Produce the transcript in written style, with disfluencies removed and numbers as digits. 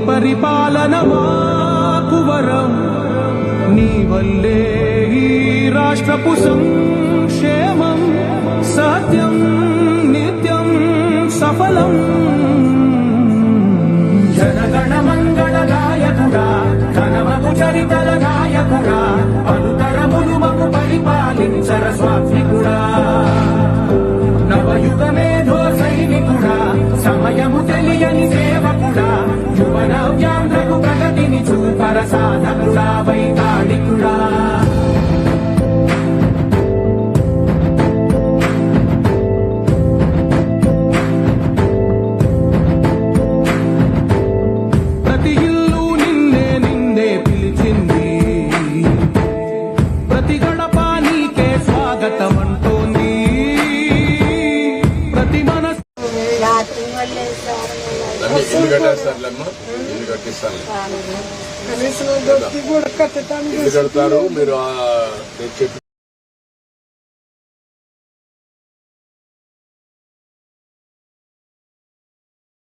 పరిపాలన మాకు వరం, నీ వల్లే ఈ రాష్ట్రపు సంక్షేమం సత్యం నిత్యం సఫలం. జనగణ మంగళ నాయకుడా, ఘనమగు చరితల నాయకుడా, పలుతరములు మము పరిపాలించర స్వాత్మికుడా, నవయుగమేధో సైనికుడా, సమయము తెలియని సేవకుడా, యువనవ్యాంధ్రకు ప్రగతిని చూపర సాధకుడా, వైతాళికుడా. ప్రతి ఇల్లు నిన్నే నిన్నే పిలిచింది, ప్రతి గడప నీకే స్వాగతం అంటోంది, ప్రతి మనసు ఇల్లు కట్టేస్తారులేమ్మా, ఇల్లు కట్టిస్తాను, ఇల్లు కడతారు. మీరు చెప్పి